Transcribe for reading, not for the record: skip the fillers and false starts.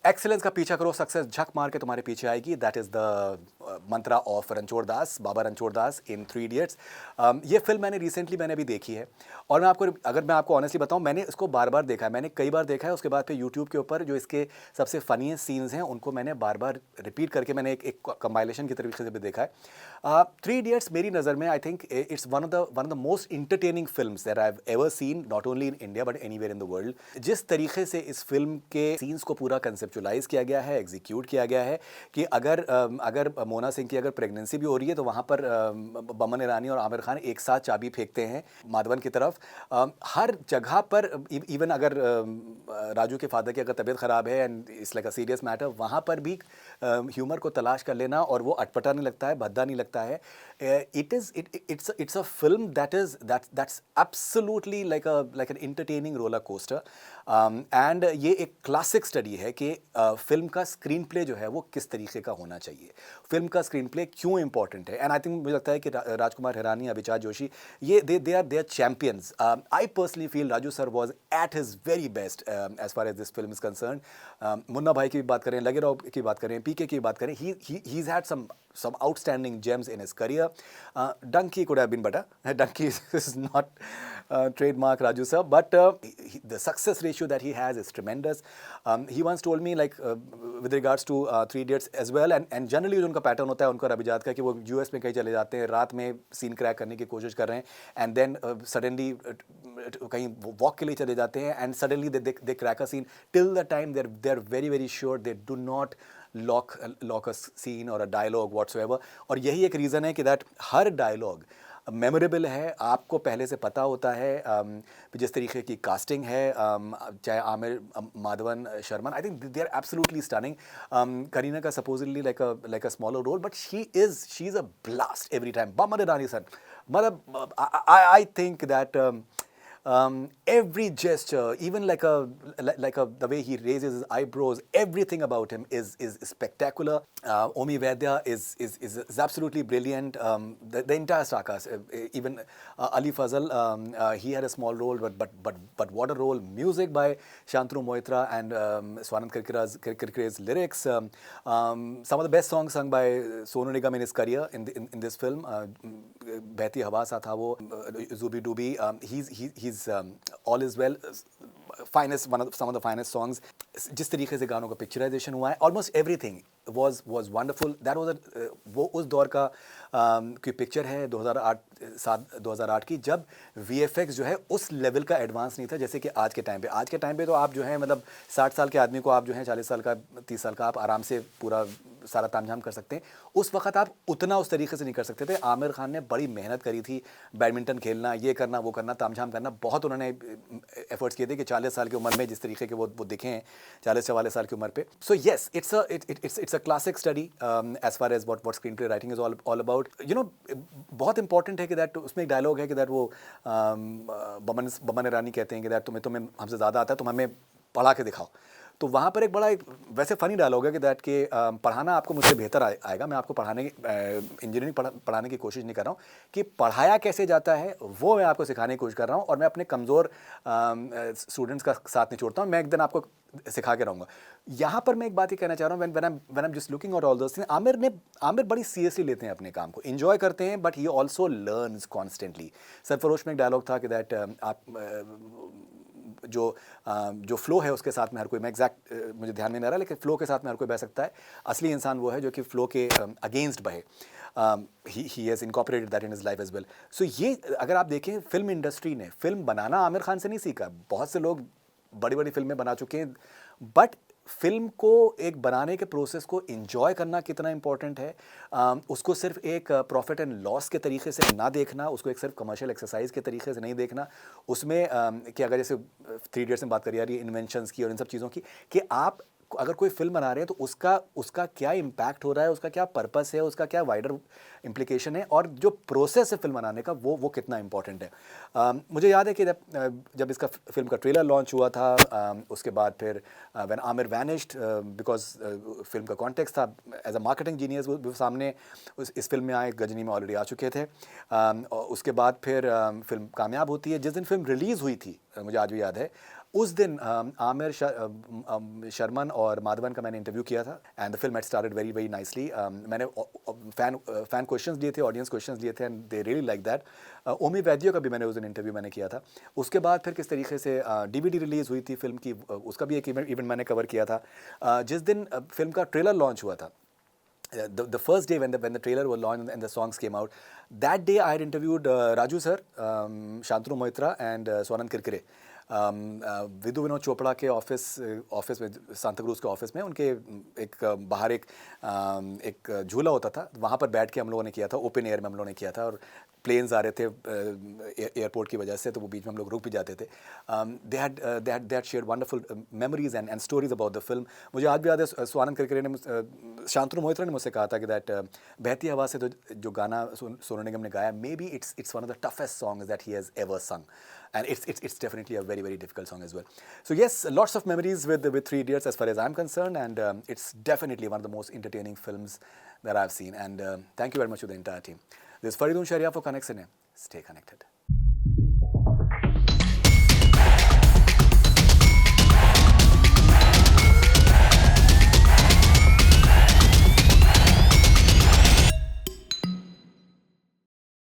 Excellence का पीछा करो, सक्सेस झक मार के तुम्हारे पीछे आएगी। That is the Mantra of Ranchhod Das, Baba Ranchhod Das in 3 idiots. ये फिल्म मैंने रिसेंटली मैंने अभी देखी है, और मैं आपको ऑनेस्टली बताऊं, मैंने इसको बार बार देखा है, मैंने कई बार देखा है। उसके बाद फिर यूट्यूब के ऊपर जो इसके सबसे फनीस्ट सीन्स हैं उनको मैंने बार बार रिपीट करके मैंने एक कंपाइलेशन की तरीके से भी देखा है। 3 इडियट्स मेरी नज़र में I think it's one of the most entertaining films that I have ever seen, not only in India but anywhere in the world. जिस तरीके से इस फिल्म के सीन्स को पूरा कंसेप्चुलाइज किया गया है, एग्जीक्यूट किया गया है, कि अगर मोना सिंह की अगर प्रेगनेंसी भी हो रही है तो वहाँ पर बमन ईरानी और आमिर खान एक साथ चाबी फेंकते हैं माधवन की तरफ। हर जगह पर इवन अगर राजू के फादर की अगर तबीयत ख़राब है and it's like a serious matter, वहाँ पर भी ह्यूमर को तलाश कर लेना, और वो अटपटा नहीं लगता है, भद्दा नहीं लगता है। It's a film that's absolutely like an entertaining roller coaster. And ये एक क्लासिक स्टडी है कि फिल्म का स्क्रीन प्ले जो है वो किस तरीके का होना चाहिए, फिल्म का स्क्रीन प्ले क्यों इंपॉर्टेंट है। एंड आई थिंक मुझे लगता है कि राजकुमार हिरानी, अभिचार जोशी, ये they are champions. I personally feel Raju sir was at his very best as far as this film is concern. Munna Bhai की भी बात करें, लगे राव की बात करें, पीके की बात करें, he's had some outstanding gems in his career. Donkey could have been better. Donkey is not trademark Raju sir, but the success ratio that he has is tremendous. He once told me, like with regards to 3 Idiots as well, and generally जो उनका pattern होता है उनका और अभिजात का, कि वो यूएस में कहीं चले जाते हैं, रात में सीन क्रैक करने की कोशिश कर रहे हैं, एंड देन सडनली कहीं वॉक के लिए चले जाते हैं, and suddenly they crack a scene. Till the time they are very very sure they do not lock a scene और अ डायलॉग व्हाट्सएवर। और यही एक रीज़न है कि दैट हर डायलॉग मेमोरेबल है, आपको पहले से पता होता है। जिस तरीके की कास्टिंग है, चाहे Aamir, Madhavan, Sharma, I think they are absolutely stunning. Kareena का supposedly like a smaller role, but she is a blast every time. Boman Irani sir, मतलब I think that every gesture, even the way he raises his eyebrows, everything about him is spectacular. Omi Vaidya is absolutely brilliant. The entire Sakas, even Ali Fazal, he had a small role, but what a role! Music by Shantanu Moitra and Swanand Kirkire's lyrics. Some of the best songs sung by Sonu Nigam in his career in this film. बहती हवा सा था वो, Zubi Dubi. He's all is well. Finest, some of the finest songs. जिस तरीके से गानों का पिक्चराइजेशन हुआ है, almost everything was wonderful. That was वो उस दौर का की पिक्चर है 2008 की, जब VFX जो है उस लेवल का एडवांस नहीं था जैसे कि आज के टाइम पे। आज के टाइम पे तो आप जो है, मतलब 60 साल के आदमी को आप जो है 40 साल का, 30 साल का, आप आराम से पूरा सारा तामझाम कर सकते हैं। उस वक्त आप उतना उस तरीके से नहीं कर सकते थे। आमिर खान ने बड़ी मेहनत करी थी, बैडमिंटन खेलना, ये करना, वो करना, तामझाम करना, बहुत उन्होंने एफर्ट्स किए थे कि 40 साल की उम्र में जिस तरीके के वो दिखे हैं 40-44 साल की उम्र पे। So yes, it's a classic study as far as what screenplay writing is all about. बहुत इंपॉर्टेंट है कि दैट उसमें एक डायलॉग है कि दैट वो बमन ईरानी कहते हैं कि दैट तुम्हें हमसे ज़्यादा आता है, तुम हमें पढ़ा के दिखाओ। तो वहाँ पर एक बड़ा एक वैसे फ़नी डायलॉग है कि दैट के पढ़ाना आपको मुझसे बेहतर आएगा, मैं आपको इंजीनियरिंग पढ़ाने की कोशिश नहीं कर रहा हूँ, कि पढ़ाया कैसे जाता है वो मैं आपको सिखाने की कोशिश कर रहा हूँ, और मैं अपने कमज़ोर स्टूडेंट्स का साथ नहीं छोड़ता हूँ, मैं एक दिन आपको सिखा के रहूँगा। यहाँ पर मैं एक बात ही कहना चाह रहा हूँ, when I am just looking at all those things, Aamir बड़ी सीरियसली लेते हैं अपने काम को, इन्जॉय करते हैं, but he also learns constantly. Sarfarosh में एक डायलॉग था कि दैट आप जो फ्लो है उसके साथ में हर कोई, मैं एग्जैक्ट मुझे ध्यान में नहीं आ रहा, लेकिन फ्लो के साथ में हर कोई बह सकता है, असली इंसान वो है जो कि फ्लो के अगेंस्ट बहे। He has incorporated that in his life as well. So ये अगर आप देखें, फिल्म इंडस्ट्री ने फिल्म बनाना आमिर खान से नहीं सीखा। बहुत से लोग बड़ी बड़ी फिल्में बना चुके हैं, बट फिल्म को एक बनाने के प्रोसेस को एंजॉय करना कितना इंपॉर्टेंट है, उसको सिर्फ एक प्रॉफिट एंड लॉस के तरीके से ना देखना, उसको एक सिर्फ कमर्शियल एक्सरसाइज के तरीके से नहीं देखना। उसमें कि अगर जैसे 3 इडियट्स में बात करी जा रही है इन्वेंशंस की और इन सब चीज़ों की, कि आप अगर कोई फिल्म बना रहे हैं तो उसका क्या इम्पैक्ट हो रहा है, उसका क्या पर्पस है, उसका क्या वाइडर इम्प्लीकेशन है, और जो प्रोसेस है फिल्म बनाने का वो कितना इंपॉर्टेंट है। मुझे याद है कि जब इसका फिल्म का ट्रेलर लॉन्च हुआ था, उसके बाद फिर when Aamir vanished, because film का कॉन्टेक्स्ट था एज अ मार्केटिंग जीनियस, वो सामने इस फिल्म में आए, गजनी में ऑलरेडी आ चुके थे। और उसके बाद फिर फिल्म कामयाब होती है। जिस दिन फिल्म रिलीज़ हुई थी, मुझे आज भी याद है, उस दिन आमिर शर्मन और माधवन का मैंने इंटरव्यू किया था and the film had started very very nicely. मैंने फैन क्वेश्चंस लिए थे, ऑडियंस क्वेश्चंस लिए थे and they really like that. Omi Vaidya का भी मैंने उस दिन इंटरव्यू मैंने किया था। उसके बाद फिर किस तरीके से डीवीडी रिलीज़ हुई थी फिल्म की, उसका भी एक इवेंट मैंने कवर किया था। जिस दिन फिल्म का ट्रेलर लॉन्च हुआ था, the first day when the trailer was launched and the songs came out, that day I had interviewed Raju sir, Shantanu Moitra and Swanand Kirkire. विदु Vinod Chopra के ऑफिस में, सांता क्रूज के office में उनके एक बाहर एक झूला होता था, वहाँ पर बैठ के हम लोगों ने किया था, ओपन एयर में हम लोगों ने किया था। और प्लेन्स आ रहे थे एयरपोर्ट की वजह से, तो वो बीच में हम लोग रुक भी जाते थे। They had shared wonderful memories and stories about the film. मुझे आज भी याद है, स्वानंद करकरे ने, शांतनु मोहित्रा ने मुझसे कहा था कि दैट बहती हवा से जो गाना सोनू निगम ने गाया, may be it's one of the toughest songs that he has ever sung. And it's definitely a very very difficult song as well. So yes, lots of memories with Three Idiots as far as I'm concerned, and it's definitely one of the most entertaining films that I've seen. And thank you very much to the entire team. This is Faridun Sharia for Connect Cine. Stay connected.